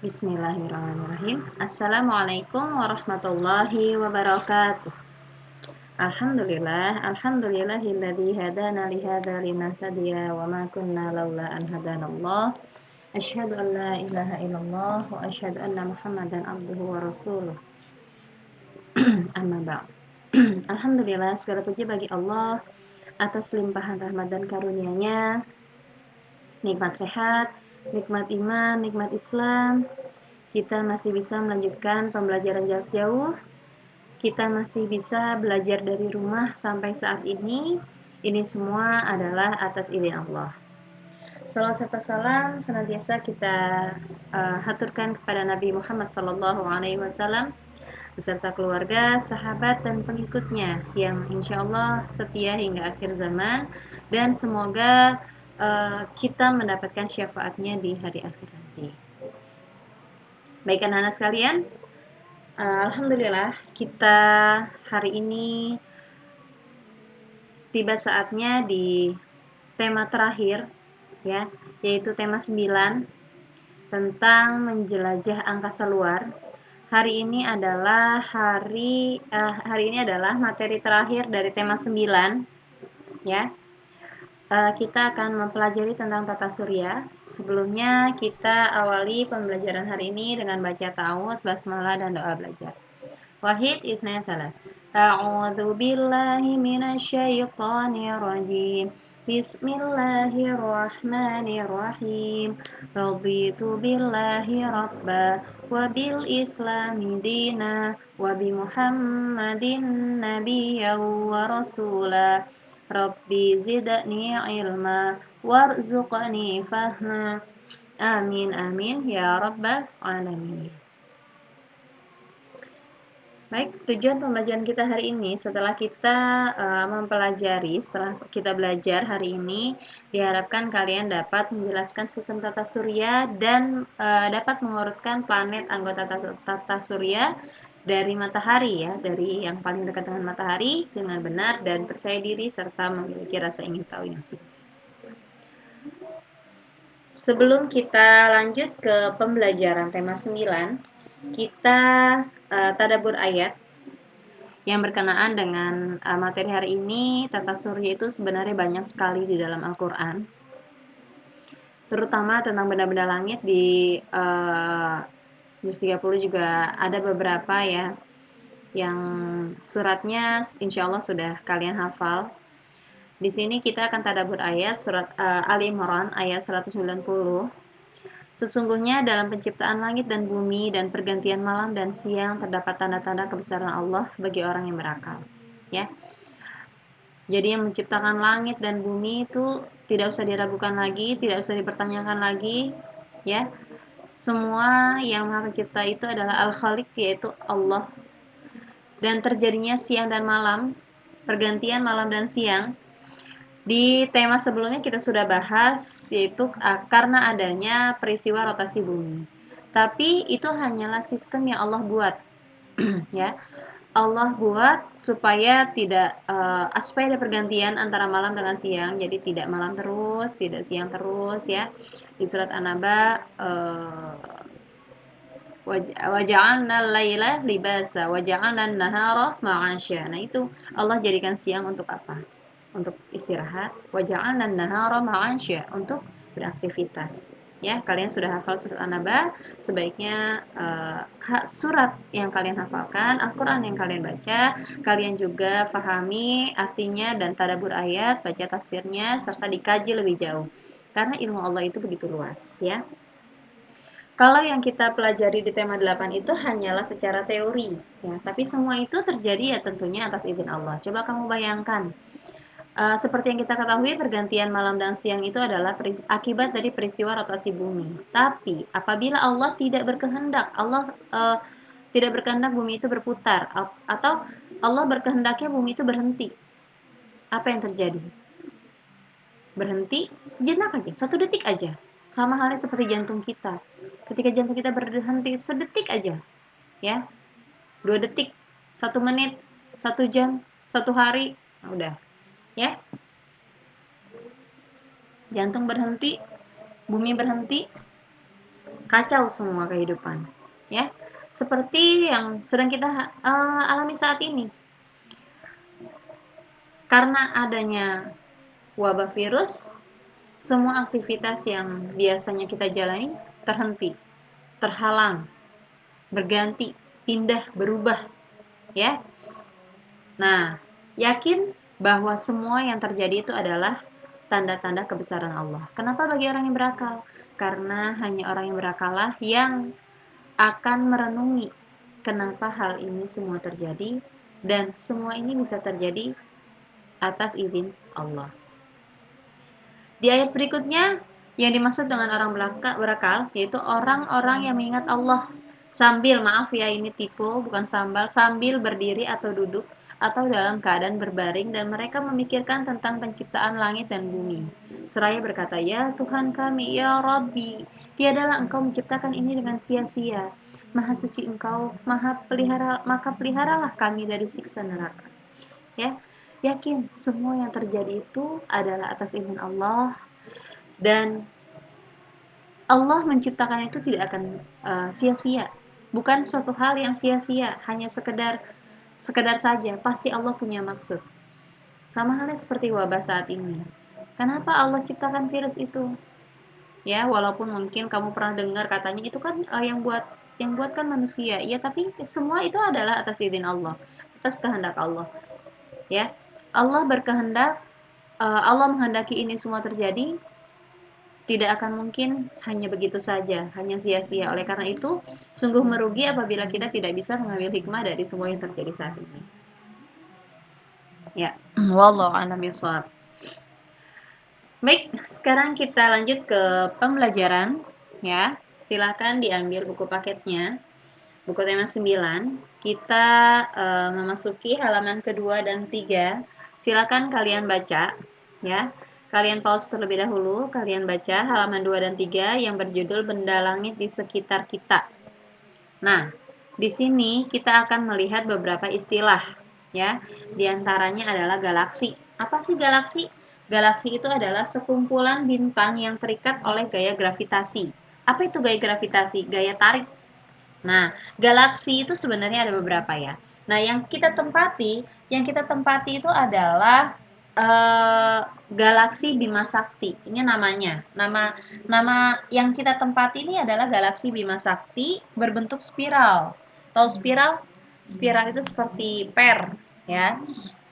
Bismillahirrahmanirrahim. Assalamualaikum warahmatullahi wabarakatuh. Alhamdulillahilladzi hadana li hadza linahtadiya wa ma kunna laula an hadanallah. Asyhadu an la ilaha illallah wa asyhadu anna Muhammadan abduhu wa rasuluh. Amma ba'd. Alhamdulillah, segala puji bagi Allah atas limpahan rahmat dan karunia-Nya, nikmat sehat, nikmat iman, nikmat Islam. Kita masih bisa melanjutkan pembelajaran jarak jauh. Kita masih bisa belajar dari rumah sampai saat ini. Ini semua adalah atas izin Allah. Salawat serta salam senantiasa kita haturkan kepada Nabi Muhammad SAW beserta keluarga, sahabat, dan pengikutnya yang insya Allah setia hingga akhir zaman, dan semoga kita mendapatkan syafaatnya di hari akhir nanti. Baik anak-anak sekalian, alhamdulillah kita hari ini tiba saatnya di tema terakhir, ya, yaitu tema 9 tentang menjelajah angkasa luar. Hari ini adalah materi terakhir dari tema 9, ya. Kita akan mempelajari tentang tata surya. Sebelumnya kita awali pembelajaran hari ini dengan baca ta'awudz, basmalah, dan doa belajar. Wahid itsnain tsalatsa. A'udzu billahi minasyaitonir rajim. Bismillahirrahmanirrahim. Raditu billahi rabba wa bil islami dina wa bi Muhammadin nabiyyan wa rasula. Rabbi zidni ilma warzuqni fahma. Amin amin ya rabbal alamin. Baik, tujuan pembelajaran kita hari ini setelah kita belajar hari ini, diharapkan kalian dapat menjelaskan sistem tata surya dan dapat mengurutkan planet anggota tata surya dari matahari, ya, dari yang paling dekat dengan matahari dengan benar dan percaya diri serta memiliki rasa ingin tahu yang tinggi. Sebelum kita lanjut ke pembelajaran tema 9, kita tadabbur ayat yang berkenaan dengan materi hari ini. Tata surya itu sebenarnya banyak sekali di dalam Al-Quran, terutama tentang benda-benda langit. Di juz 30 juga ada beberapa, ya, yang suratnya insya Allah sudah kalian hafal. Di sini kita akan tadabbur ayat surat Ali Imran ayat 190. Sesungguhnya dalam penciptaan langit dan bumi dan pergantian malam dan siang terdapat tanda-tanda kebesaran Allah bagi orang yang berakal, ya. Jadi yang menciptakan langit dan bumi itu tidak usah diragukan lagi, tidak usah dipertanyakan lagi, ya. Semua yang Maha Pencipta itu adalah Al-Khaliq, yaitu Allah. Dan terjadinya siang dan malam, pergantian malam dan siang, di tema sebelumnya kita sudah bahas, yaitu karena adanya peristiwa rotasi bumi. Tapi itu hanyalah sistem yang Allah buat, ya. Allah buat supaya supaya ada pergantian antara malam dengan siang. Jadi tidak malam terus, tidak siang terus, ya. Di surat An-Naba, waja'alna al-laila libasa waja'alna an-nahara ma'asya. Nah, itu Allah jadikan siang untuk apa? Untuk istirahat. Waja'alna an-nahara ma'asya, untuk beraktivitas. Ya, kalian sudah hafal surat An-Naba, sebaiknya surat yang kalian hafalkan, Al-Quran yang kalian baca, kalian juga fahami artinya dan tadabbur ayat, baca tafsirnya, serta dikaji lebih jauh. Karena ilmu Allah itu begitu luas, ya. Kalau yang kita pelajari di tema 8 itu hanyalah secara teori, ya, tapi semua itu terjadi ya tentunya atas izin Allah. Coba kamu bayangkan, seperti yang kita ketahui, pergantian malam dan siang itu adalah akibat dari peristiwa rotasi bumi. Tapi apabila Allah tidak berkehendak, tidak berkehendak bumi itu berputar, atau Allah berkehendaknya bumi itu berhenti, apa yang terjadi? Berhenti sejenak aja, 1 detik aja. Sama halnya seperti jantung kita. Ketika jantung kita berhenti sedetik aja, ya, 2 detik, 1 menit, 1 jam, 1 hari, nah udah, ya. Jantung berhenti, bumi berhenti, kacau semua kehidupan, ya. Seperti yang sedang kita alami saat ini. Karena adanya wabah virus, semua aktivitas yang biasanya kita jalani terhenti, terhalang, berganti, pindah, berubah, ya. Nah, yakin bahwa semua yang terjadi itu adalah tanda-tanda kebesaran Allah. Kenapa bagi orang yang berakal? Karena hanya orang yang berakallah yang akan merenungi kenapa hal ini semua terjadi, dan semua ini bisa terjadi atas izin Allah. Di ayat berikutnya, yang dimaksud dengan orang berakal yaitu orang-orang yang mengingat Allah sambil, maaf ya ini tipu, bukan sambil berdiri atau duduk atau dalam keadaan berbaring, dan mereka memikirkan tentang penciptaan langit dan bumi. Seraya berkata, "Ya Tuhan kami, ya Rabbi, tiadalah Engkau menciptakan ini dengan sia-sia. Maha suci Engkau, maka peliharalah kami dari siksa neraka." Ya, yakin semua yang terjadi itu adalah atas izin Allah, dan Allah menciptakan itu tidak akan sia-sia. Bukan suatu hal yang sia-sia, hanya sekedar saja. Pasti Allah punya maksud. Sama halnya seperti wabah saat ini. Kenapa Allah ciptakan virus itu? Ya, walaupun mungkin kamu pernah dengar katanya itu kan yang buat kan manusia. Ya, tapi semua itu adalah atas izin Allah, atas kehendak Allah. Ya, Allah berkehendak, Allah menghendaki ini semua terjadi. Tidak akan mungkin hanya begitu saja, hanya sia-sia. Oleh karena itu, sungguh merugi apabila kita tidak bisa mengambil hikmah dari semua yang terjadi saat ini. Ya, wallahu a'lam bishawab. Baik, sekarang kita lanjut ke pembelajaran, ya. Silakan diambil buku paketnya, buku tema 9. Kita memasuki halaman kedua dan 3. Silakan kalian baca, ya. Kalian pause terlebih dahulu, kalian baca halaman 2 dan 3 yang berjudul Benda Langit di Sekitar Kita. Nah, di sini kita akan melihat beberapa istilah, ya. Di antaranya adalah galaksi. Apa sih galaksi? Galaksi itu adalah sekumpulan bintang yang terikat oleh gaya gravitasi. Apa itu gaya gravitasi? Gaya tarik. Nah, galaksi itu sebenarnya ada beberapa ya. Nah, yang kita tempati itu adalah galaksi Bima Sakti. Ini namanya. Nama yang kita tempati ini adalah galaksi Bima Sakti berbentuk spiral. Tahu spiral? Spiral itu seperti per, ya.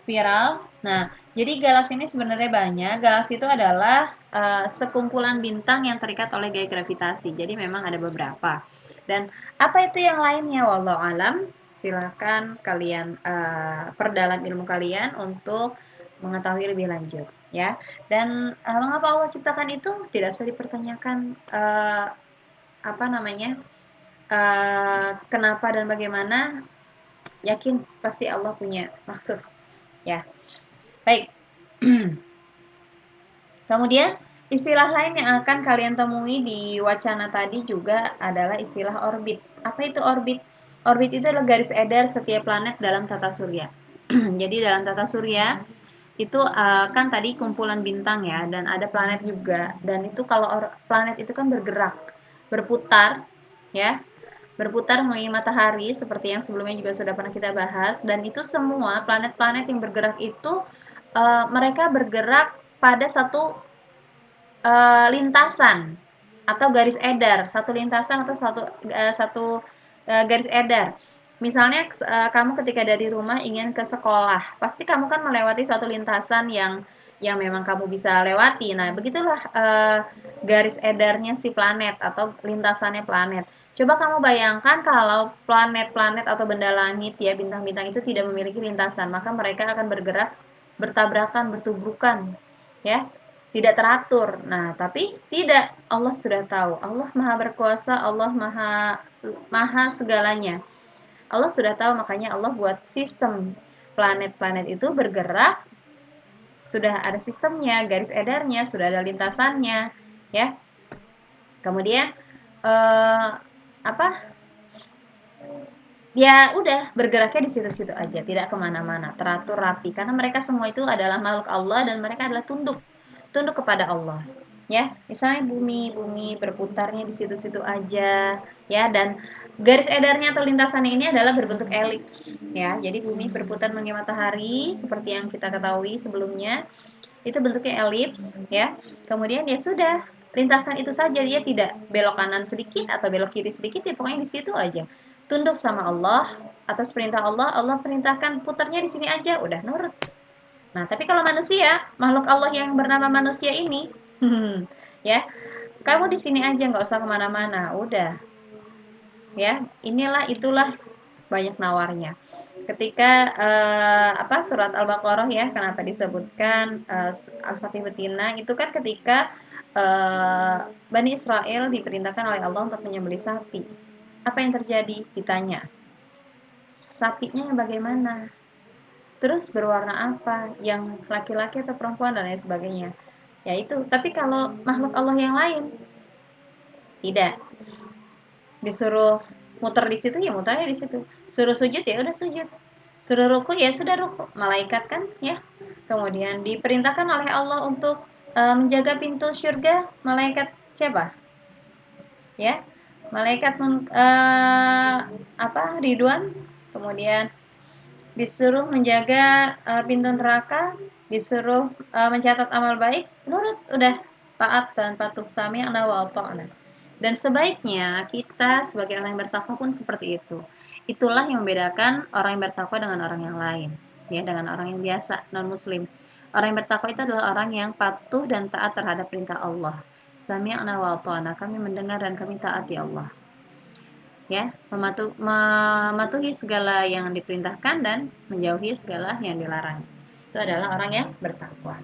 Spiral. Nah, jadi galaksi ini sebenarnya banyak. Galaksi itu adalah sekumpulan bintang yang terikat oleh gaya gravitasi. Jadi memang ada beberapa. Dan apa itu yang lainnya? Wallahu alam. Silakan kalian perdalam ilmu kalian untuk mengetahui lebih lanjut, ya. Dan mengapa Allah ciptakan itu tidak usah dipertanyakan, apa namanya, kenapa dan bagaimana. Yakin pasti Allah punya maksud, ya. Baik. Kemudian istilah lain yang akan kalian temui di wacana tadi juga adalah istilah orbit. Apa itu orbit? Orbit itu adalah garis edar setiap planet dalam tata surya. Jadi dalam tata surya itu kan tadi kumpulan bintang ya, dan ada planet juga. Dan itu kalau planet itu kan bergerak, berputar, ya, berputar mengelilingi matahari seperti yang sebelumnya juga sudah pernah kita bahas. Dan itu semua planet-planet yang bergerak itu mereka bergerak pada satu lintasan atau garis edar, satu lintasan atau satu garis edar. Misalnya kamu ketika dari rumah ingin ke sekolah, pasti kamu kan melewati suatu lintasan yang memang kamu bisa lewati. Nah, begitulah garis edarnya si planet atau lintasannya planet. Coba kamu bayangkan kalau planet-planet atau benda langit ya, bintang-bintang itu tidak memiliki lintasan, maka mereka akan bergerak bertabrakan, bertubrukan, ya, tidak teratur. Nah, tapi tidak, Allah sudah tahu. Allah Maha berkuasa, Allah Maha segalanya. Allah sudah tahu, makanya Allah buat sistem planet-planet itu bergerak, sudah ada sistemnya, garis edarnya, sudah ada lintasannya, ya. Kemudian apa? Ya udah, bergeraknya di situ-situ aja, tidak kemana-mana, teratur rapi, karena mereka semua itu adalah makhluk Allah dan mereka adalah tunduk kepada Allah. Ya, misalnya bumi berputarnya di situ-situ aja, ya, dan garis edarnya atau lintasannya ini adalah berbentuk elips, ya. Jadi bumi berputar mengelilingi matahari seperti yang kita ketahui sebelumnya, itu bentuknya elips, ya. Kemudian ya sudah, lintasan itu saja, dia tidak belok kanan sedikit atau belok kiri sedikit, ya pokoknya di situ aja. Tunduk sama Allah, atas perintah Allah, Allah perintahkan putarnya di sini aja, udah nurut. Nah, tapi kalau manusia, makhluk Allah yang bernama manusia ini, ya, kamu di sini aja, nggak usah kemana-mana, udah, ya, inilah itulah banyak nawarnya. Ketika surat Al-Baqarah ya, kenapa disebutkan al-safi betina itu kan ketika Bani Israel diperintahkan oleh Allah untuk menyembelih sapi. Apa yang terjadi? Ditanya, sapinya yang bagaimana? Terus berwarna apa? Yang laki-laki atau perempuan dan lain sebagainya. Ya itu. Tapi kalau makhluk Allah yang lain tidak. Disuruh muter di situ ya muternya di situ. Suruh sujud ya udah sujud. Suruh ruku ya sudah ruku. Malaikat kan ya. Kemudian diperintahkan oleh Allah untuk menjaga pintu surga. Malaikat siapa? Ya. Malaikat Ridwan. Kemudian disuruh menjaga pintu neraka, disuruh mencatat amal baik, nurut, udah taat dan patuh, sami'na wa ata'na. Dan sebaiknya kita sebagai orang yang bertakwa pun seperti itu. Itulah yang membedakan orang yang bertakwa dengan orang yang lain, ya, dengan orang yang biasa non muslim. Orang yang bertakwa itu adalah orang yang patuh dan taat terhadap perintah Allah. Sami'na wa ata'na, kami mendengar dan kami taati Allah, ya, mematuhi segala yang diperintahkan dan menjauhi segala yang dilarang. Itu adalah orang yang bertakwa.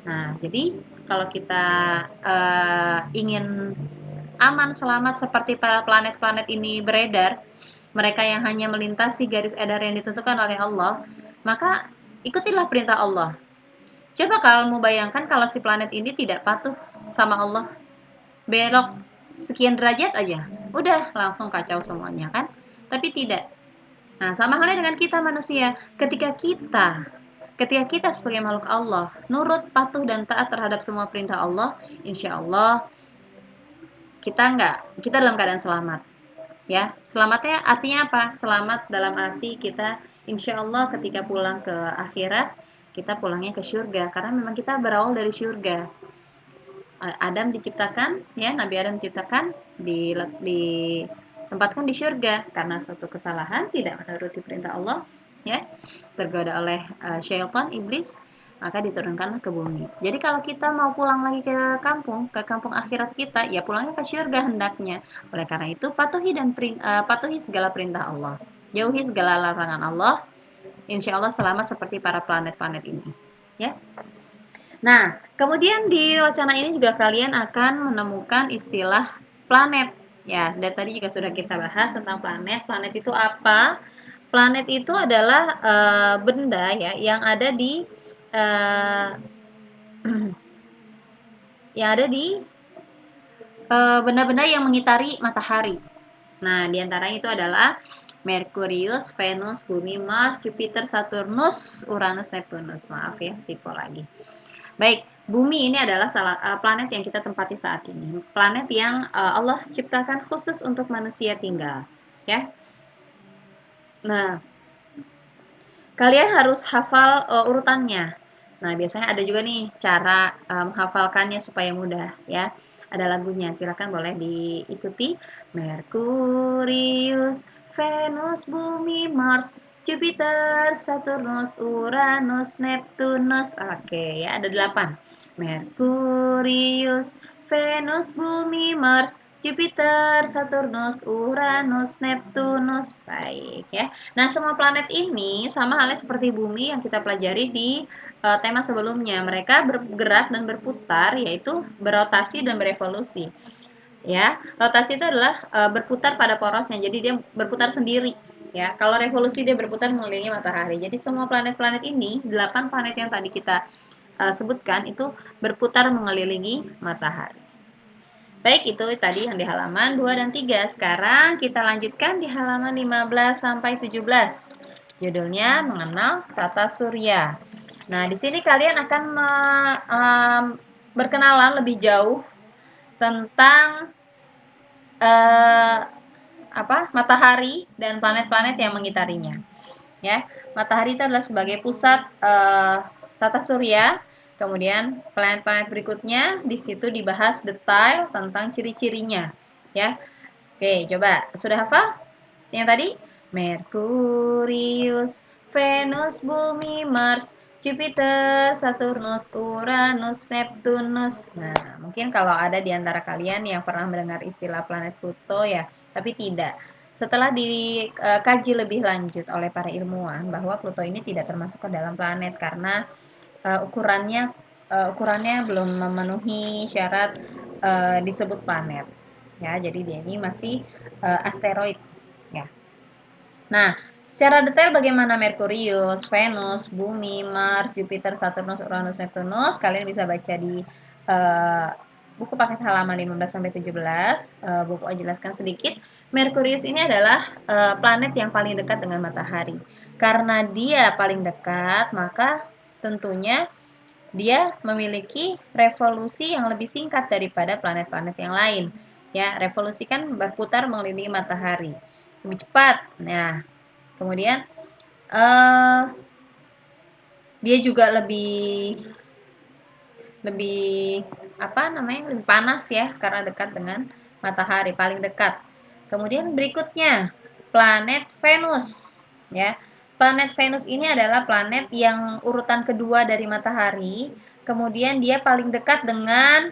Nah, jadi kalau kita ingin aman selamat seperti para planet-planet ini beredar, mereka yang hanya melintasi garis edar yang ditentukan oleh Allah, maka ikutilah perintah Allah. Coba kamu bayangkan kalau si planet ini tidak patuh sama Allah, belok sekian derajat aja, udah langsung kacau semuanya kan? Tapi tidak. Nah, sama halnya dengan kita manusia. Ketika kita sebagai makhluk Allah nurut, patuh dan taat terhadap semua perintah Allah, insya Allah kita dalam keadaan selamat. Ya, selamatnya artinya apa? Selamat dalam arti kita insya Allah ketika pulang ke akhirat, kita pulangnya ke surga karena memang kita berawal dari surga. Adam diciptakan, ya, Nabi Adam diciptakan ditempatkan di surga karena satu kesalahan tidak menuruti perintah Allah, ya, tergoda oleh syaitan iblis, maka diturunkanlah ke bumi. Jadi kalau kita mau pulang lagi ke kampung akhirat kita, ya pulangnya ke surga hendaknya. Oleh karena itu patuhi segala perintah Allah, jauhi segala larangan Allah. Insya Allah selamat seperti para planet-planet ini, ya. Nah, kemudian di wacana ini juga kalian akan menemukan istilah planet. Ya, dari tadi juga sudah kita bahas tentang planet. Planet itu apa? Planet itu adalah benda ya eh, yang ada di benda-benda yang mengitari matahari. Nah, diantaranya itu adalah Merkurius, Venus, Bumi, Mars, Jupiter, Saturnus, Uranus, Neptunus. Maaf ya, tipe lagi. Baik, Bumi ini adalah planet yang kita tempati saat ini. Planet yang Allah ciptakan khusus untuk manusia tinggal, ya. Nah, kalian harus hafal urutannya. Nah, biasanya ada juga nih cara menghafalkannya supaya mudah, ya. Ada lagunya, silakan boleh diikuti. Merkurius, Venus, Bumi, Mars, Jupiter, Saturnus, Uranus, Neptunus. Oke, ya ada 8. Merkurius, Venus, Bumi, Mars, Jupiter, Saturnus, Uranus, Neptunus. Baik ya. Nah, semua planet ini sama halnya seperti bumi yang kita pelajari di tema sebelumnya. Mereka bergerak dan berputar, yaitu berotasi dan berevolusi. Ya, rotasi itu adalah berputar pada porosnya. Jadi dia berputar sendiri. Ya, kalau revolusi dia berputar mengelilingi matahari. Jadi semua planet-planet ini, 8 planet yang tadi kita sebutkan itu berputar mengelilingi matahari. Baik, itu tadi yang di halaman 2 dan 3. Sekarang kita lanjutkan di halaman 15 sampai 17. Judulnya mengenal tata surya. Nah, di sini kalian akan berkenalan lebih jauh tentang matahari dan planet-planet yang mengitarinya. Ya, matahari itu adalah sebagai pusat tata surya. Kemudian planet-planet berikutnya di situ dibahas detail tentang ciri-cirinya. Ya, oke, coba sudah hafal yang tadi? Merkurius, Venus, Bumi, Mars, Jupiter, Saturnus, Uranus, Neptunus. Nah, mungkin kalau ada di antara kalian yang pernah mendengar istilah planet Pluto ya, tapi tidak. Setelah dikaji lebih lanjut oleh para ilmuwan bahwa Pluto ini tidak termasuk ke dalam planet karena ukurannya belum memenuhi syarat disebut planet. Ya, jadi dia ini masih asteroid ya. Nah, secara detail bagaimana Merkurius, Venus, Bumi, Mars, Jupiter, Saturnus, Uranus, Neptunus, kalian bisa baca di buku paket halaman 15 sampai 17. Buku jelaskan sedikit. Merkurius ini adalah planet yang paling dekat dengan matahari. Karena dia paling dekat, maka tentunya dia memiliki revolusi yang lebih singkat daripada planet-planet yang lain. Ya, revolusi kan berputar mengelilingi matahari lebih cepat. Nah, kemudian dia juga lebih lebih panas ya karena dekat dengan matahari, paling dekat. Kemudian berikutnya planet Venus ya. Planet Venus ini adalah planet yang urutan kedua dari matahari, kemudian dia paling dekat dengan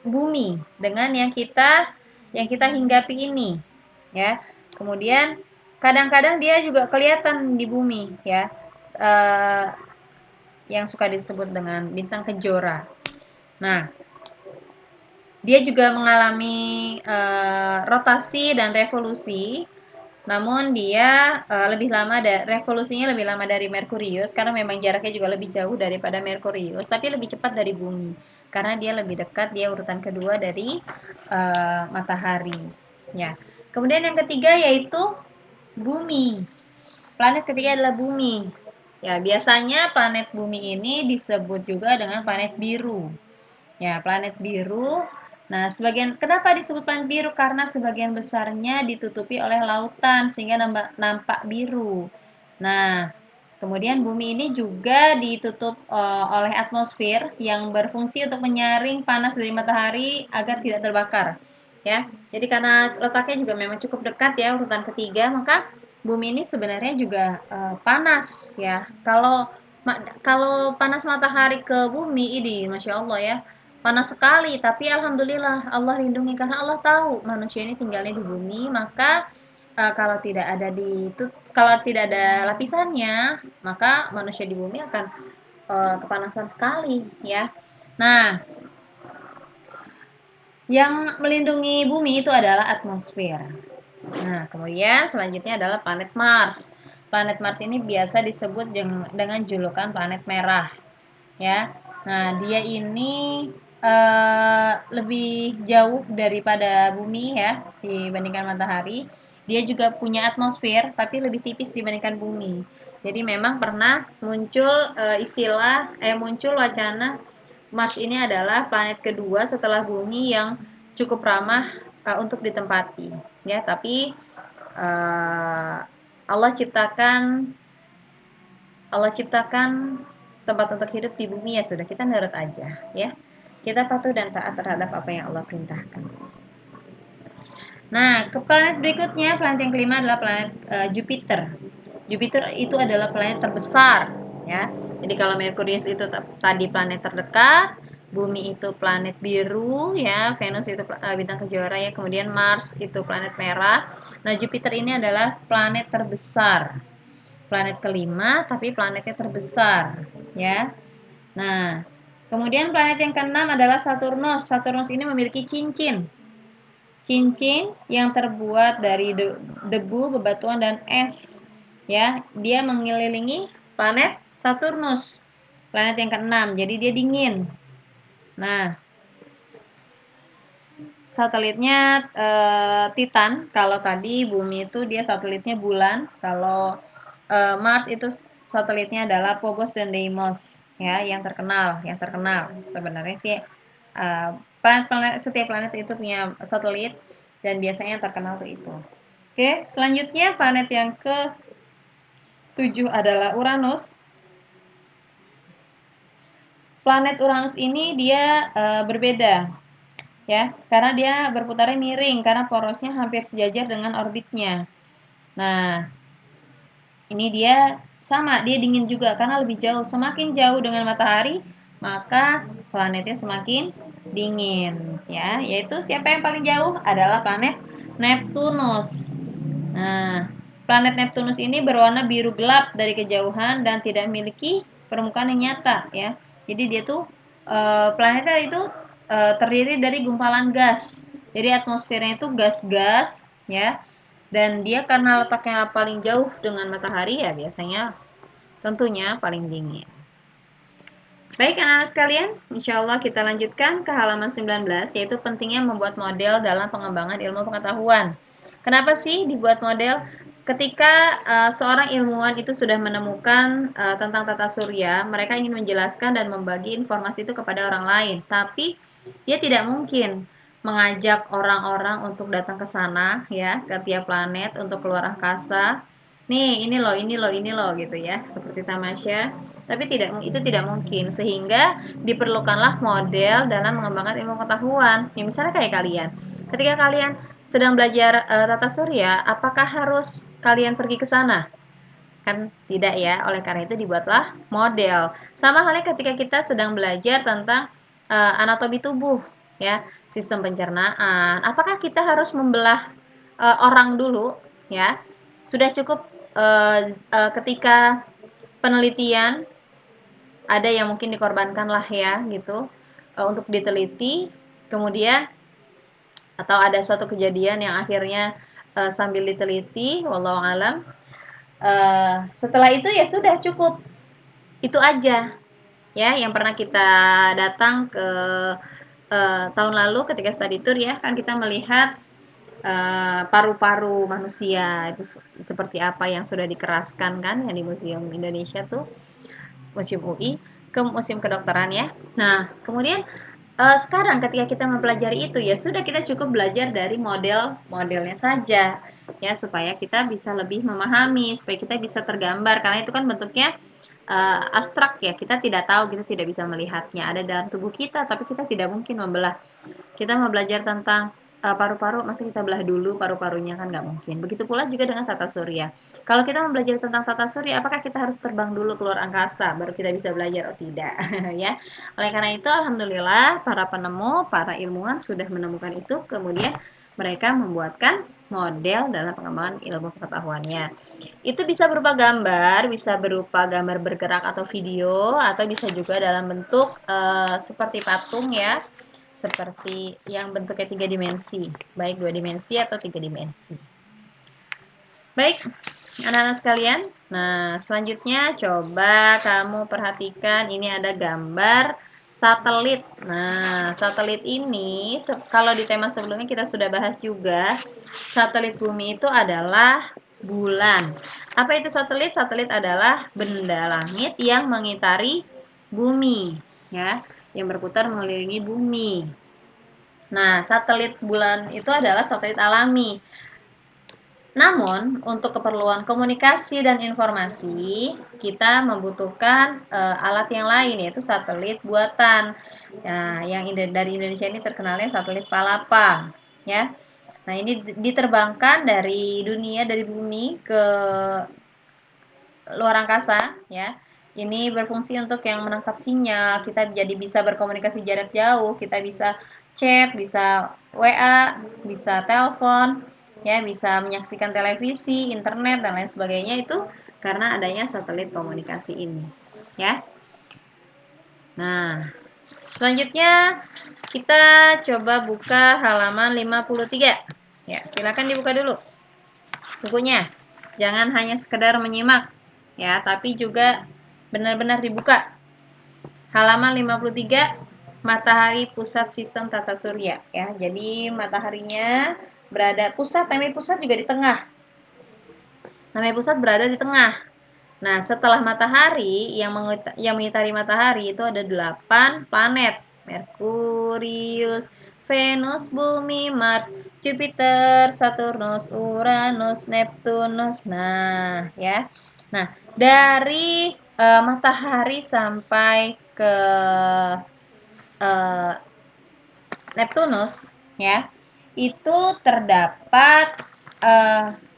bumi, dengan yang kita hinggapi ini ya. Kemudian kadang-kadang dia juga kelihatan di bumi ya, yang suka disebut dengan bintang kejora. Nah, dia juga mengalami rotasi dan revolusi, namun dia revolusinya lebih lama dari Merkurius karena memang jaraknya juga lebih jauh daripada Merkurius, tapi lebih cepat dari bumi karena dia lebih dekat, dia urutan kedua dari matahari. Ya. Kemudian yang ketiga yaitu bumi. Planet ketiga adalah bumi. Ya, biasanya planet bumi ini disebut juga dengan planet biru. Ya, planet biru. Nah, kenapa disebut planet biru? Karena sebagian besarnya ditutupi oleh lautan sehingga nampak biru. Nah, kemudian bumi ini juga ditutup oleh atmosfer yang berfungsi untuk menyaring panas dari matahari agar tidak terbakar. Ya, jadi karena letaknya juga memang cukup dekat ya urutan ketiga, maka bumi ini sebenarnya juga panas ya. Kalau panas matahari ke bumi ini, masya Allah ya, panas sekali. Tapi alhamdulillah Allah lindungi karena Allah tahu manusia ini tinggalnya di bumi, maka kalau tidak ada lapisannya, maka manusia di bumi akan kepanasan sekali ya. Nah, yang melindungi bumi itu adalah atmosfer. Nah, kemudian selanjutnya adalah planet Mars. Planet Mars ini biasa disebut dengan julukan planet merah, ya. Nah, dia ini lebih jauh daripada bumi ya dibandingkan matahari. Dia juga punya atmosfer, tapi lebih tipis dibandingkan bumi. Jadi memang pernah muncul wacana Mars ini adalah planet kedua setelah bumi yang cukup ramah untuk ditempati ya, tapi uh, Allah ciptakan Allah ciptakan tempat untuk hidup di bumi, ya sudah kita nurut aja ya, kita patuh dan taat terhadap apa yang Allah perintahkan. Nah, ke planet berikutnya, planet yang kelima adalah planet Jupiter. Jupiter itu adalah planet terbesar ya. Jadi kalau Merkurius itu tadi planet terdekat, Bumi itu planet biru ya, Venus itu bintang kejora ya, kemudian Mars itu planet merah. Nah, Jupiter ini adalah planet terbesar. Planet kelima tapi planetnya terbesar ya. Nah, kemudian planet yang keenam adalah Saturnus. Saturnus ini memiliki cincin yang terbuat dari debu, bebatuan dan es. Ya, dia mengelilingi planet Saturnus. Planet yang keenam, jadi dia dingin. Nah, satelitnya Titan. Kalau tadi bumi itu dia satelitnya bulan. Kalau Mars itu satelitnya adalah Phobos dan Deimos. ya, yang terkenal sebenarnya sih setiap planet itu punya satelit dan biasanya yang terkenal tuh itu. Oke, selanjutnya planet yang ke-7 adalah Uranus. Planet Uranus ini dia berbeda ya, karena dia berputarnya miring karena porosnya hampir sejajar dengan orbitnya. Nah, ini dia sama, dia dingin juga karena lebih jauh. Semakin jauh dengan matahari, maka planetnya semakin dingin ya. Yaitu siapa yang paling jauh? Adalah planet Neptunus. Nah, planet Neptunus ini berwarna biru gelap dari kejauhan dan tidak memiliki permukaan yang nyata ya. Jadi dia tuh planetnya itu terdiri dari gumpalan gas. Jadi atmosfernya itu gas-gas ya. Dan dia karena letaknya paling jauh dengan matahari ya biasanya tentunya paling dingin. Baik anak-anak sekalian, insya Allah kita lanjutkan ke halaman 19 yaitu pentingnya membuat model dalam pengembangan ilmu pengetahuan. Kenapa sih dibuat model? Ketika seorang ilmuwan itu sudah menemukan tentang tata surya, mereka ingin menjelaskan dan membagi informasi itu kepada orang lain. Tapi dia tidak mungkin mengajak orang-orang untuk datang ke sana ya, ke tiap planet untuk keluar angkasa. Nih, ini loh gitu ya, seperti tamasya. Tapi itu tidak mungkin sehingga diperlukanlah model dalam mengembangkan ilmu pengetahuan. Ya, misalnya kayak kalian. Ketika kalian sedang belajar tata surya, apakah harus kalian pergi ke sana? Kan tidak ya. Oleh karena itu dibuatlah model. Sama halnya ketika kita sedang belajar tentang anatomi tubuh ya, sistem pencernaan. Apakah kita harus membelah orang dulu ya? Sudah cukup ketika penelitian ada yang mungkin dikorbankan lah ya gitu untuk diteliti, kemudian atau ada suatu kejadian yang akhirnya sambil diteliti wallahu alam setelah itu ya sudah cukup itu aja ya yang pernah kita datang ke tahun lalu ketika study tour ya kan kita melihat paru-paru manusia itu seperti apa yang sudah dikeraskan kan yang di Museum Indonesia tuh, Museum UI, ke Museum Kedokteran ya. Nah, kemudian sekarang ketika kita mempelajari itu ya sudah kita cukup belajar dari model-modelnya saja ya supaya kita bisa lebih memahami, supaya kita bisa tergambar karena itu kan bentuknya abstrak ya. Kita tidak tahu, kita tidak bisa melihatnya. Ada dalam tubuh kita tapi kita tidak mungkin membelah. Kita mau belajar tentang paru-paru, masa kita belah dulu paru-parunya kan nggak mungkin. Begitu pula juga dengan tata surya. Kalau kita mau belajar tentang tata surya, apakah kita harus terbang dulu keluar angkasa baru kita bisa belajar? Oh tidak, ya. Oleh karena itu, alhamdulillah para penemu, para ilmuwan sudah menemukan itu, kemudian mereka membuatkan model dalam pengembangan ilmu pengetahuannya. Itu bisa berupa gambar, bisa berupa gambar bergerak atau video, atau bisa juga dalam bentuk seperti patung ya, seperti yang bentuknya 3 dimensi, baik 2 dimensi atau 3 dimensi. Baik, anak-anak sekalian. Nah, selanjutnya coba kamu perhatikan ini ada gambar satelit. Nah, satelit ini kalau di tema sebelumnya kita sudah bahas juga, satelit bumi itu adalah bulan. Apa itu satelit? Satelit adalah benda langit yang mengitari bumi, ya, yang berputar mengelilingi bumi. Nah, satelit bulan itu adalah satelit alami. Namun, untuk keperluan komunikasi dan informasi, kita membutuhkan alat yang lain, yaitu satelit buatan. Nah, yang dari Indonesia ini terkenalnya satelit Palapa, ya. Nah, ini diterbangkan dari dunia, dari bumi ke luar angkasa, ya. Ini berfungsi untuk yang menangkap sinyal, kita jadi bisa berkomunikasi jarak jauh, kita bisa chat, bisa WA, bisa telepon, ya, bisa menyaksikan televisi, internet dan lain sebagainya itu karena adanya satelit komunikasi ini, ya. Nah, selanjutnya kita coba buka halaman 53. Ya, silakan dibuka dulu bukunya. Jangan hanya sekedar menyimak, ya, tapi juga benar-benar dibuka. Halaman 53, matahari pusat sistem tata surya, ya. Jadi mataharinya berada pusat, namanya pusat juga di tengah. Namanya pusat berada di tengah. Nah, setelah matahari yang mengitari matahari itu ada 8 planet. Merkurius, Venus, Bumi, Mars, Jupiter, Saturnus, Uranus, Neptunus. Nah, ya. Nah, dari matahari sampai ke Neptunus, ya, itu terdapat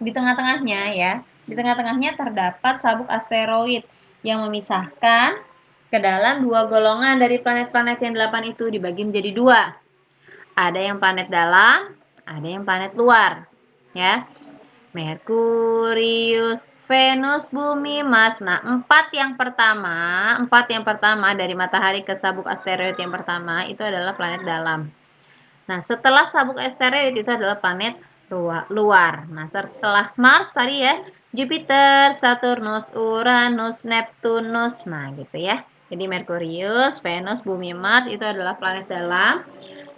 di tengah-tengahnya, ya. Di tengah-tengahnya terdapat sabuk asteroid yang memisahkan ke dalam dua golongan dari planet-planet yang 8 itu, dibagi menjadi dua. Ada yang planet dalam, ada yang planet luar, ya. Merkurius, Venus, Bumi, Mars. Nah, empat yang pertama dari matahari ke sabuk asteroid yang pertama itu adalah planet dalam. Nah, setelah sabuk asteroid itu adalah planet luar. Nah, setelah Mars tadi ya, Jupiter, Saturnus, Uranus, Neptunus. Nah, gitu ya. Jadi Merkurius, Venus, Bumi, Mars itu adalah planet dalam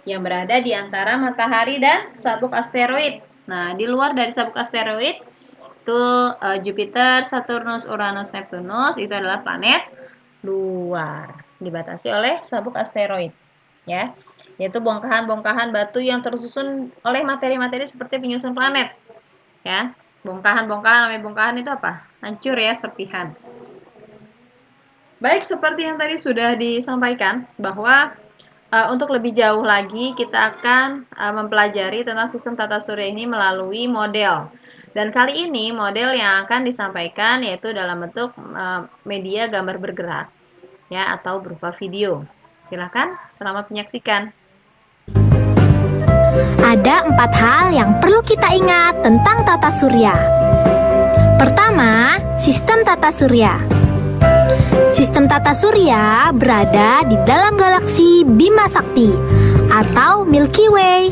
yang berada di antara matahari dan sabuk asteroid. Nah, di luar dari sabuk asteroid itu Jupiter, Saturnus, Uranus, Neptunus itu adalah planet luar, dibatasi oleh sabuk asteroid, ya. Yaitu bongkahan-bongkahan batu yang tersusun oleh materi-materi seperti penyusun planet, ya. Bongkahan-bongkahan, namanya bongkahan itu apa? Hancur ya, serpihan. Baik, seperti yang tadi sudah disampaikan bahwa untuk lebih jauh lagi kita akan mempelajari tentang sistem tata surya ini melalui model. Dan kali ini model yang akan disampaikan yaitu dalam bentuk media gambar bergerak, ya, atau berupa video. Silakan, selamat menyaksikan. Ada 4 hal yang perlu kita ingat tentang tata surya. Pertama, sistem tata surya. Sistem tata surya berada di dalam galaksi Bima Sakti atau Milky Way.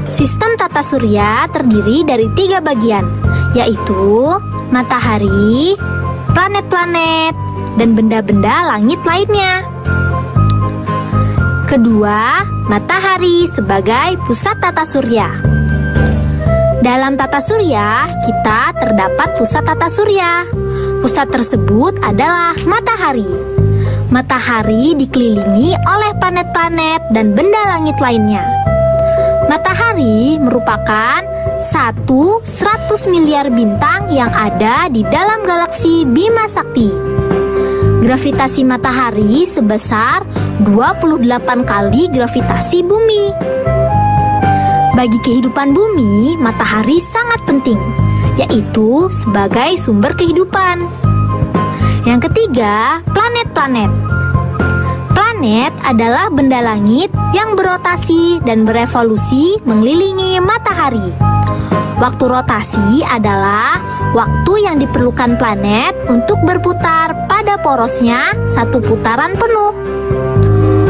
Sistem tata surya terdiri dari 3 bagian, yaitu matahari, planet-planet, dan benda-benda langit lainnya. Kedua, matahari sebagai pusat tata surya. Dalam tata surya, kita terdapat pusat tata surya. Pusat tersebut adalah matahari. Matahari dikelilingi oleh planet-planet dan benda langit lainnya. Matahari merupakan 1/100 miliar bintang yang ada di dalam galaksi Bima Sakti. Gravitasi matahari sebesar 28 kali gravitasi bumi. Bagi kehidupan bumi, matahari sangat penting, yaitu sebagai sumber kehidupan. Yang ketiga, planet-planet. Planet adalah benda langit yang berotasi dan berevolusi mengelilingi matahari. Waktu rotasi adalah waktu yang diperlukan planet untuk berputar pada porosnya satu putaran penuh.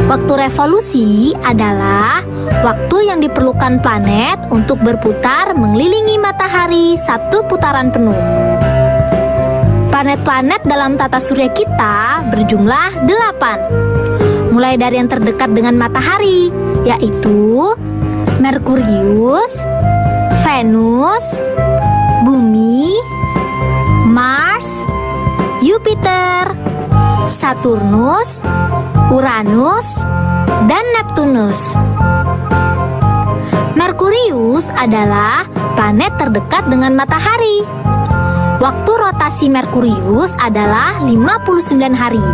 Waktu revolusi adalah waktu yang diperlukan planet untuk berputar mengelilingi matahari satu putaran penuh. Planet-planet dalam tata surya kita berjumlah 8. Mulai dari yang terdekat dengan matahari, yaitu Merkurius, Venus, Bumi, Mars, Jupiter, Saturnus, Uranus, dan Neptunus. Merkurius adalah planet terdekat dengan matahari. Waktu rotasi Merkurius adalah 59 hari,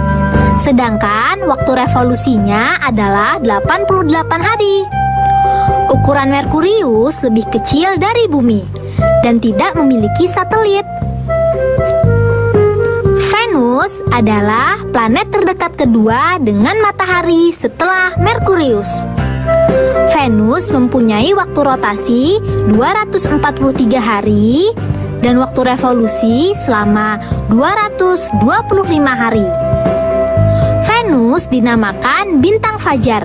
sedangkan waktu revolusinya adalah 88 hari. Ukuran Merkurius lebih kecil dari Bumi dan tidak memiliki satelit. Venus adalah planet terdekat kedua dengan matahari setelah Merkurius. Venus mempunyai waktu rotasi 243 hari dan waktu revolusi selama 225 hari. Venus dinamakan bintang fajar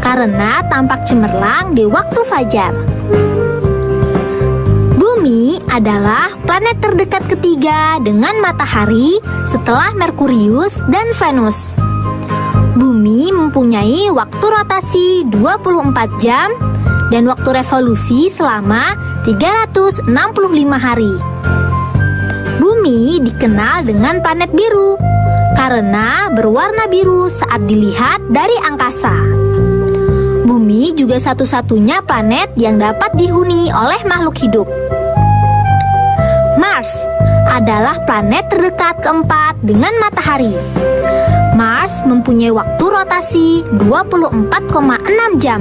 karena tampak cemerlang di waktu fajar. Bumi adalah planet terdekat ketiga dengan matahari setelah Merkurius dan Venus. Bumi mempunyai waktu rotasi 24 jam dan waktu revolusi selama 365 hari. Bumi dikenal dengan planet biru karena berwarna biru saat dilihat dari angkasa. Bumi juga satu-satunya planet yang dapat dihuni oleh makhluk hidup. Mars adalah planet terdekat keempat dengan matahari. Mars mempunyai waktu rotasi 24,6 jam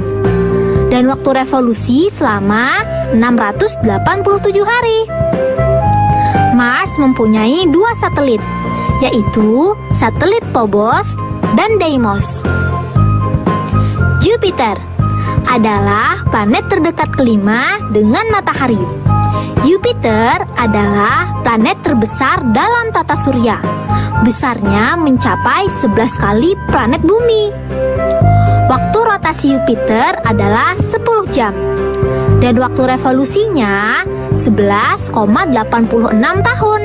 dan waktu revolusi selama 687 hari. Mars mempunyai 2 satelit, yaitu satelit Phobos dan Deimos. Jupiter adalah planet terdekat kelima dengan matahari. Jupiter adalah planet terbesar dalam tata surya. Besarnya mencapai 11 kali planet bumi. Waktu rotasi Jupiter adalah 10 jam dan waktu revolusinya 11,86 tahun.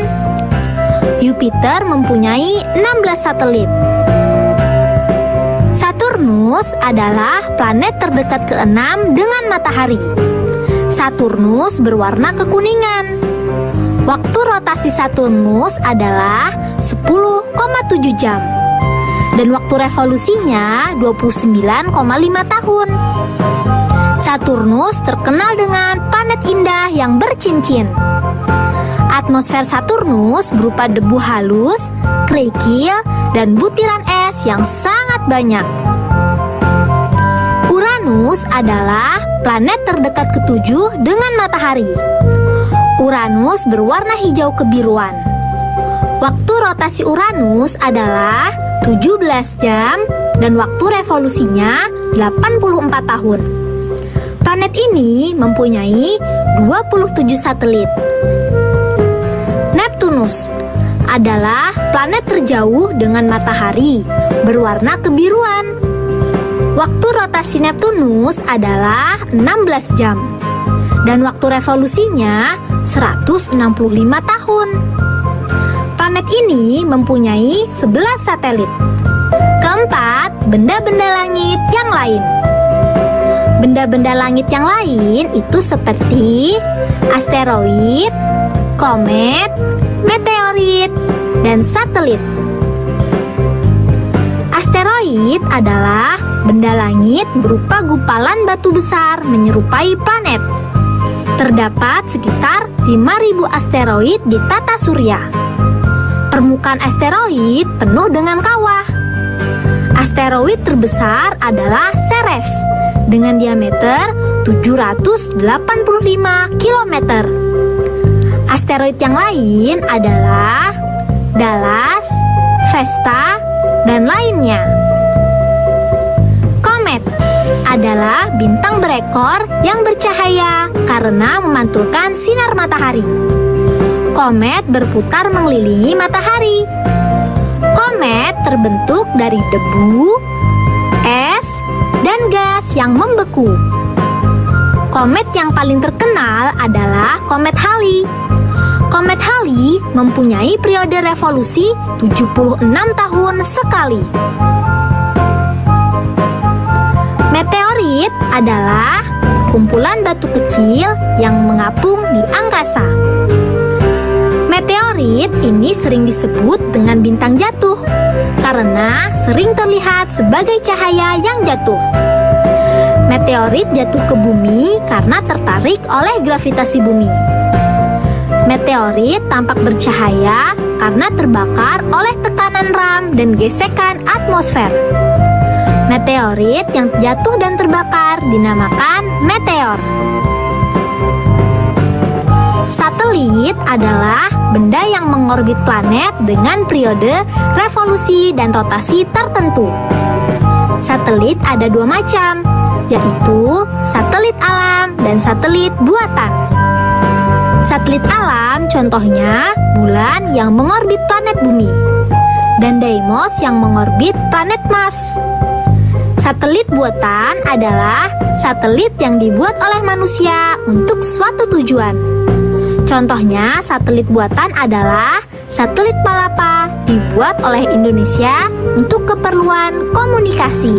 Jupiter mempunyai 16 satelit. Saturnus adalah planet terdekat keenam dengan matahari. Saturnus berwarna kekuningan. Waktu rotasi Saturnus adalah 10,7 jam dan waktu revolusinya 29,5 tahun. Saturnus terkenal dengan planet indah yang bercincin. Atmosfer Saturnus berupa debu halus, kerikil, dan butiran es yang sangat banyak. Uranus adalah planet terdekat ketujuh dengan matahari. Uranus berwarna hijau kebiruan. Waktu rotasi Uranus adalah 17 jam dan waktu revolusinya 84 tahun. Planet ini mempunyai 27 satelit. Neptunus adalah planet terjauh dengan matahari, berwarna kebiruan. Waktu rotasi Neptunus adalah 16 jam dan waktu revolusinya 165 tahun. Planet ini mempunyai 11 satelit. Keempat, benda-benda langit yang lain. Benda-benda langit yang lain itu seperti asteroid, komet, meteorit, dan satelit. Asteroid adalah benda langit berupa gumpalan batu besar menyerupai planet. Terdapat sekitar 5.000 asteroid di tata surya. Permukaan asteroid penuh dengan kawah. Asteroid terbesar adalah Ceres dengan diameter 785 km. Asteroid yang lain adalah Dallas, Vesta, dan lainnya. Komet adalah bintang berekor yang bercahaya karena memantulkan sinar matahari. Komet berputar mengelilingi matahari. Komet terbentuk dari debu, es, dan gas yang membeku. Komet yang paling terkenal adalah Komet Halley. Komet Halley mempunyai periode revolusi 76 tahun sekali. Meteorit adalah kumpulan batu kecil yang mengapung di angkasa. Meteorit ini sering disebut dengan bintang jatuh karena sering terlihat sebagai cahaya yang jatuh. Meteorit jatuh ke bumi karena tertarik oleh gravitasi bumi. Meteorit tampak bercahaya karena terbakar oleh tekanan ram dan gesekan atmosfer. Meteorit yang jatuh dan terbakar dinamakan meteor. Satelit adalah benda yang mengorbit planet dengan periode revolusi dan rotasi tertentu. Satelit ada 2 macam, yaitu satelit alam dan satelit buatan. Satelit alam contohnya bulan yang mengorbit planet bumi dan Deimos yang mengorbit planet Mars. Satelit buatan adalah satelit yang dibuat oleh manusia untuk suatu tujuan. Contohnya satelit buatan adalah satelit Palapa dibuat oleh Indonesia untuk keperluan komunikasi.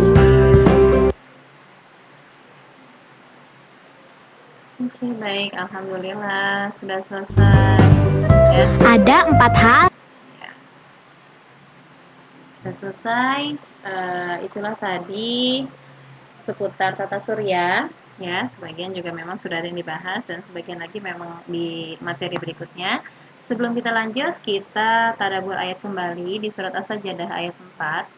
Oke, baik, alhamdulillah sudah selesai. Ya, Ada 4 hal. ya, sudah selesai. Itulah tadi seputar tata surya. Ya, sebagian juga memang sudah ada yang dibahas dan sebagian lagi memang di materi berikutnya. Sebelum kita lanjut, kita tadabbur ayat kembali di surat As-Sajdah ayat 4.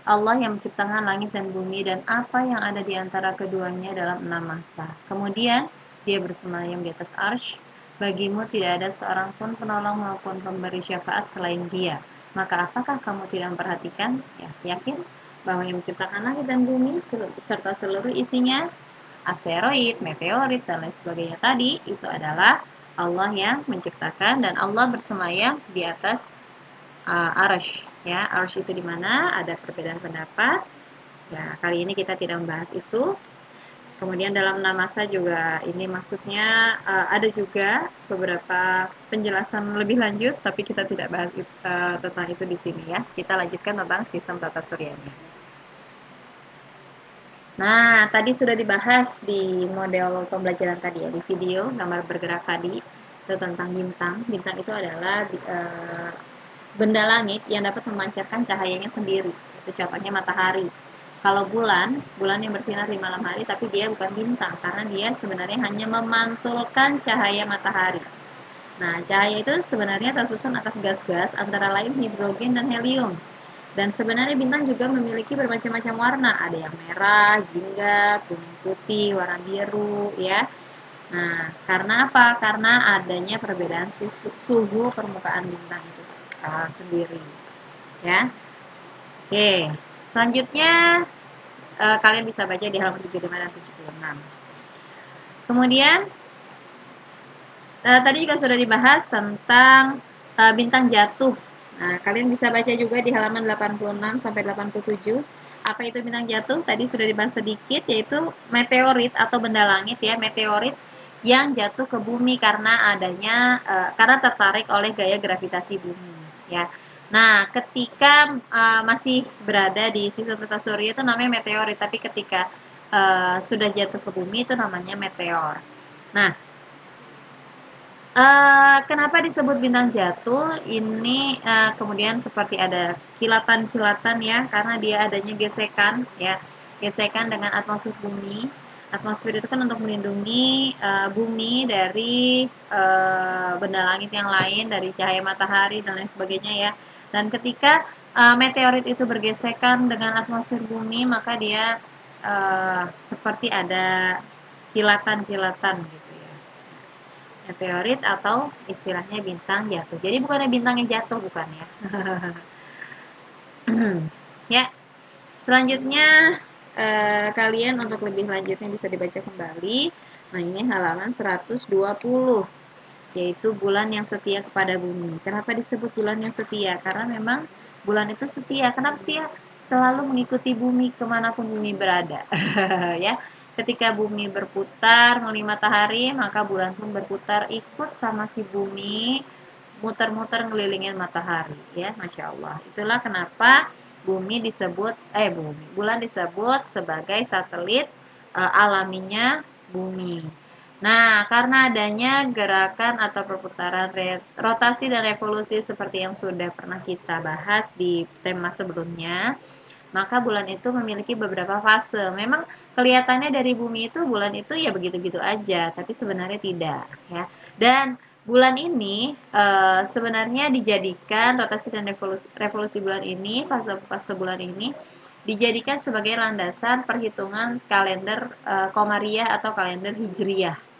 Allah yang menciptakan langit dan bumi dan apa yang ada di antara keduanya dalam 6 masa. Kemudian, dia bersemayam di atas arsy. Bagimu tidak ada seorang pun penolong maupun pemberi syafaat selain dia. Maka apakah kamu tidak memperhatikan? Ya, yakin bahwa yang menciptakan langit dan bumi serta seluruh isinya, asteroid, meteorit, dan lain sebagainya tadi, itu adalah Allah yang menciptakan dan Allah bersemayam di atas arsy. Ya, arsy itu di mana? Ada perbedaan pendapat. Ya, kali ini kita tidak membahas itu. Kemudian dalam namasa juga ini maksudnya ada juga beberapa penjelasan lebih lanjut, tapi kita tidak bahas tentang itu di sini ya. Kita lanjutkan tentang sistem tata suryanya. Nah, tadi sudah dibahas di model pembelajaran tadi ya, di video gambar bergerak tadi, itu tentang bintang. Bintang itu adalah benda langit yang dapat memancarkan cahayanya sendiri. Itu contohnya matahari. Kalau bulan, bulan yang bersinar di malam hari, tapi dia bukan bintang, karena dia sebenarnya hanya memantulkan cahaya matahari. Nah, cahaya itu sebenarnya tersusun atas gas-gas antara lain hidrogen dan helium. Dan sebenarnya bintang juga memiliki bermacam-macam warna. Ada yang merah, jingga, kuning putih, warna biru, ya. Nah, karena apa? Karena adanya perbedaan suhu permukaan bintang itu sendiri, ya. Oke, selanjutnya kalian bisa baca di halaman 75 dan 76. Kemudian tadi juga sudah dibahas tentang bintang jatuh. Nah, kalian bisa baca juga di halaman 86 sampai 87. Apa itu bintang jatuh? Tadi sudah dibahas sedikit, yaitu meteorit atau benda langit ya, meteorit yang jatuh ke bumi karena adanya karena tertarik oleh gaya gravitasi bumi ya. Nah, ketika masih berada di sistem tata surya itu namanya meteorit, tapi ketika sudah jatuh ke bumi itu namanya meteor. Nah, kenapa disebut bintang jatuh? Ini kemudian seperti ada kilatan-kilatan ya, karena dia adanya gesekan ya, gesekan dengan atmosfer bumi. Atmosfer itu kan untuk melindungi bumi dari benda langit yang lain, dari cahaya matahari dan lain sebagainya ya. Dan ketika meteorit itu bergesekan dengan atmosfer bumi, maka dia seperti ada kilatan-kilatan gitu ya. Meteorit atau istilahnya bintang jatuh. Jadi bukannya bintangnya jatuh, bukan ya. Ya, selanjutnya kalian untuk lebih lanjutnya bisa dibaca kembali. Nah, ini halaman 120, yaitu bulan yang setia kepada bumi. Kenapa disebut bulan yang setia? Karena memang bulan itu setia. Kenapa setia? Selalu mengikuti bumi kemanapun bumi berada. Ya, ketika bumi berputar mengelilingi matahari, maka bulan pun berputar ikut sama si bumi, muter-muter ngelilingin matahari. Ya, masya Allah. Itulah kenapa bulan disebut sebagai satelit alaminya bumi. Nah, karena adanya gerakan atau perputaran rotasi dan revolusi seperti yang sudah pernah kita bahas di tema sebelumnya, maka bulan itu memiliki beberapa fase. Memang kelihatannya dari bumi itu bulan itu ya begitu-gitu aja, tapi sebenarnya tidak, ya. Dan bulan ini sebenarnya dijadikan rotasi dan revolusi bulan ini, fase-fase bulan ini dijadikan sebagai landasan perhitungan kalender Komariah atau kalender Hijriyah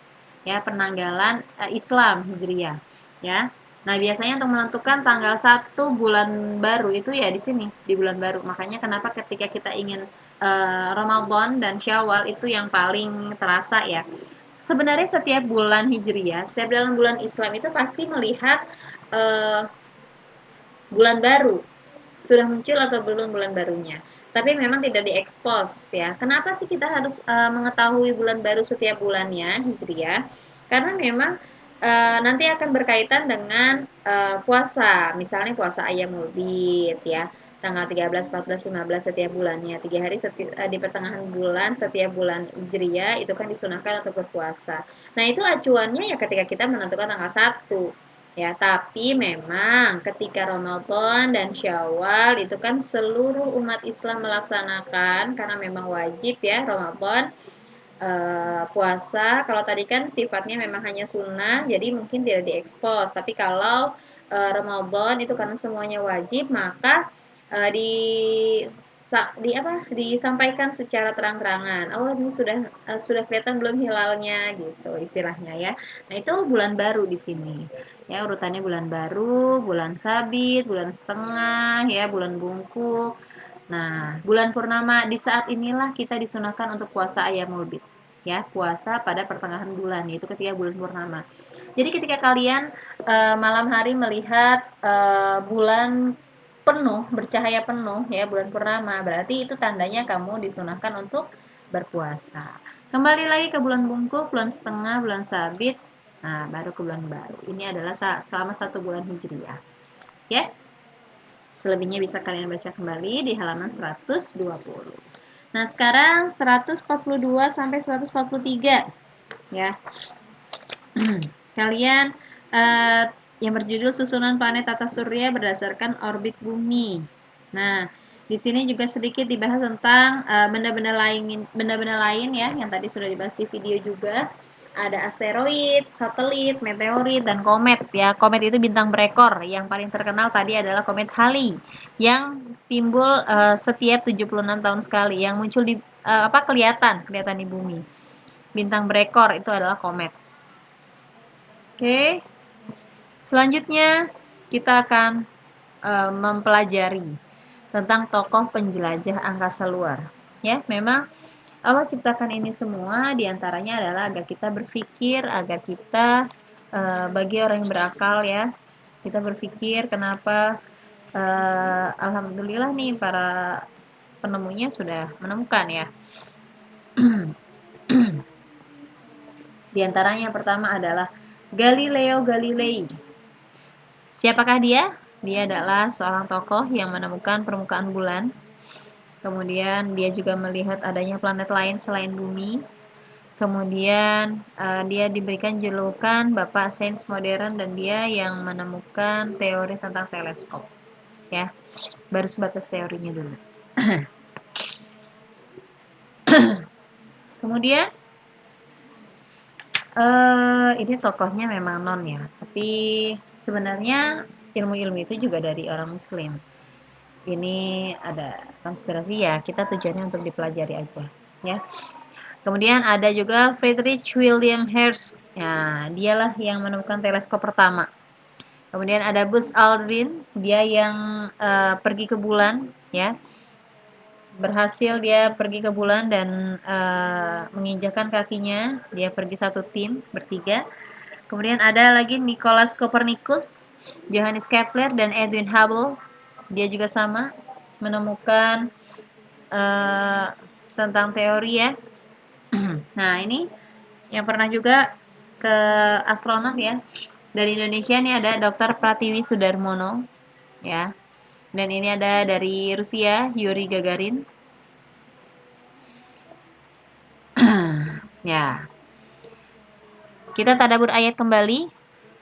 ya, penanggalan Islam Hijriyah ya. Nah, biasanya untuk menentukan tanggal 1 bulan baru itu ya di sini, di bulan baru. Makanya kenapa ketika kita ingin Ramadan dan Syawal itu yang paling terasa ya. Sebenarnya setiap bulan Hijriyah, setiap dalam bulan Islam itu pasti melihat uh, bulan baru. Sudah muncul atau belum bulan barunya. Tapi memang tidak diekspos ya. Kenapa sih kita harus mengetahui bulan baru setiap bulannya Hijriah? Karena memang nanti akan berkaitan dengan puasa, misalnya puasa Ayyamul Bid ya. tanggal 13, 14, 15 setiap bulannya. 3 hari di pertengahan bulan setiap bulan Hijriah itu kan disunahkan untuk berpuasa. Nah, itu acuannya ya ketika kita menentukan tanggal 1. Ya, tapi memang ketika Ramadan dan Syawal itu kan seluruh umat Islam melaksanakan karena memang wajib ya Ramadan puasa. Kalau tadi kan sifatnya memang hanya sunnah, jadi mungkin tidak diekspos. Tapi kalau Ramadan itu karena semuanya wajib, maka di disampaikan secara terang-terangan. Oh, ini sudah kelihatan belum hilalnya gitu istilahnya ya. Nah, itu bulan baru di sini. Ya, urutannya bulan baru, bulan sabit, bulan setengah, ya, bulan bungkuk. Nah, bulan purnama di saat inilah kita disunahkan untuk puasa Ayyamul Bid. Ya, puasa pada pertengahan bulan, yaitu ketika bulan purnama. Jadi ketika kalian malam hari melihat bulan penuh, bercahaya penuh ya, bulan purnama, berarti itu tandanya kamu disunahkan untuk berpuasa. Kembali lagi ke bulan bungkuk, bulan setengah, bulan sabit. Nah, baru ke bulan baru. Ini adalah selama 1 bulan Hijriah. Ya. Selebihnya bisa kalian baca kembali di halaman 120. Nah, sekarang 142 sampai 143 ya. Kalian yang berjudul susunan planet tata surya berdasarkan orbit bumi. Nah, di sini juga sedikit dibahas tentang benda-benda lain ya yang tadi sudah dibahas di video juga. Ada asteroid, satelit, meteorit, dan komet ya. Komet itu bintang berekor. Yang paling terkenal tadi adalah komet Halley yang timbul setiap 76 tahun sekali, yang muncul di kelihatan di bumi. Bintang berekor itu adalah komet. Oke. Selanjutnya kita akan mempelajari tentang tokoh penjelajah angkasa luar. Ya, memang Allah ciptakan ini semua diantaranya adalah agar kita berpikir, agar kita bagi orang yang berakal ya, kita berpikir kenapa alhamdulillah nih para penemunya sudah menemukan ya. Di antaranya yang pertama adalah Galileo Galilei. Siapakah dia? Dia adalah seorang tokoh yang menemukan permukaan bulan. Kemudian dia juga melihat adanya planet lain selain bumi. Kemudian dia diberikan julukan Bapak Sains Modern dan dia yang menemukan teori tentang teleskop. Ya, baru sebatas teorinya dulu. Kemudian ini tokohnya memang non ya, tapi sebenarnya ilmu-ilmu itu juga dari orang Muslim. Ini ada konspirasi ya, kita tujuannya untuk dipelajari aja ya. Kemudian ada juga Friedrich William Hertz. Ya, dialah yang menemukan teleskop pertama. Kemudian ada Buzz Aldrin, dia yang pergi ke bulan ya. Berhasil dia pergi ke bulan dan menginjakan kakinya. Dia pergi satu tim bertiga. Kemudian ada lagi Nicolaus Copernicus, Johannes Kepler, dan Edwin Hubble. Dia juga sama menemukan tentang teori ya. Nah, ini yang pernah juga ke astronot ya. Dari Indonesia nih ada Dr. Pratiwi Sudarmono ya. Dan ini ada dari Rusia, Yuri Gagarin. Ya. Kita tadabbur ayat kembali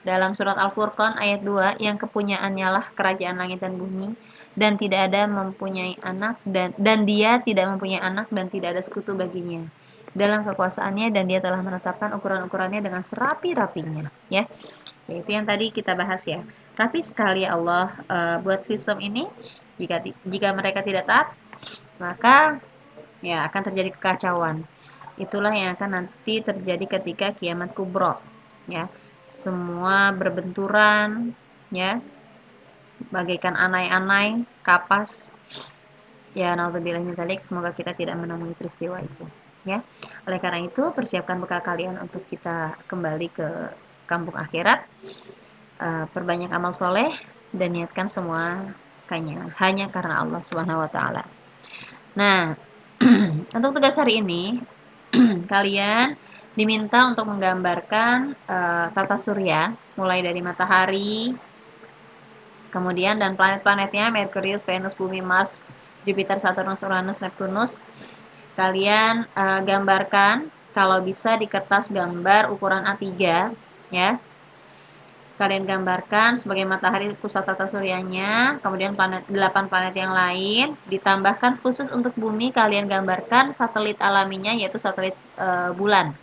dalam surat Al-Furqan ayat 2, yang kepunyaannya lah kerajaan langit dan bumi dan tidak ada mempunyai anak dan dia tidak mempunyai anak dan tidak ada sekutu baginya dalam kekuasaannya, dan dia telah menetapkan ukuran-ukurannya dengan serapi-rapinya ya. Itu yang tadi kita bahas ya. Rapi sekali Allah buat sistem ini. Jika mereka tidak taat, maka ya akan terjadi kekacauan. Itulah yang akan nanti terjadi ketika kiamat kubro ya. Semua berbenturan ya, bagaikan anai-anai, kapas. Ya, naudzubillah min dzalik, semoga kita tidak menemui peristiwa itu ya. Oleh karena itu, persiapkan bekal kalian untuk kita kembali ke kampung akhirat. Perbanyak amal soleh dan niatkan semua hanya karena Allah Subhanahu wa taala. Nah, untuk tugas hari ini kalian diminta untuk menggambarkan tata surya mulai dari matahari, Kemudian dan planet-planetnya Merkurius, Venus, Bumi, Mars, Jupiter, Saturnus, Uranus, Neptunus. Kalian gambarkan kalau bisa di kertas gambar ukuran A3 ya. Kalian gambarkan sebagai matahari pusat tata suryanya, kemudian 8 planet yang lain, ditambahkan khusus untuk bumi kalian gambarkan satelit alaminya yaitu satelit bulan.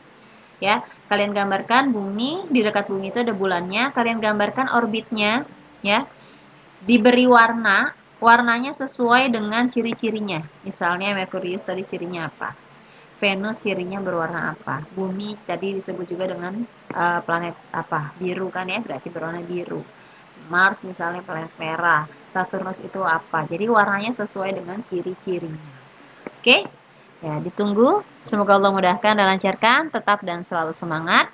Ya, kalian gambarkan bumi, di dekat bumi itu ada bulannya, kalian gambarkan orbitnya ya. Diberi warna, warnanya sesuai dengan ciri-cirinya. Misalnya Merkurius tadi cirinya apa? Venus cirinya berwarna apa? Bumi tadi disebut juga dengan planet apa? Biru kan ya, berarti berwarna biru. Mars misalnya planet merah. Saturnus itu apa? Jadi warnanya sesuai dengan ciri-cirinya. Oke? Ya, ditunggu. Semoga Allah mudahkan dan lancarkan. Tetap dan selalu semangat.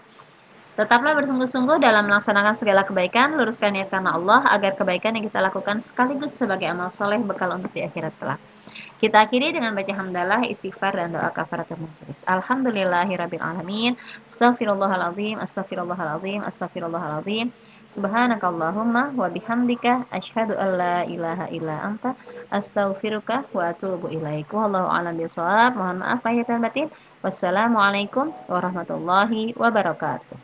Tetaplah bersungguh-sungguh dalam melaksanakan segala kebaikan, luruskan niat karena Allah agar kebaikan yang kita lakukan sekaligus sebagai amal soleh bekal untuk di akhirat kelak. Kita akhiri dengan baca hamdalah, istighfar, dan doa kafaratul majelis. Alhamdulillahirabbil alamin. Astaghfirullahaladzim, astaghfirullahaladzim, astaghfirullahaladzim. Subhanakallahumma wa bihamdika asyhadu an la ilaha illa anta astaghfiruka wa atubu ilaik. Wallahu a'lam bishawab. Mohon maaf lahir dan batin. Wassalamualaikum warahmatullahi wabarakatuh.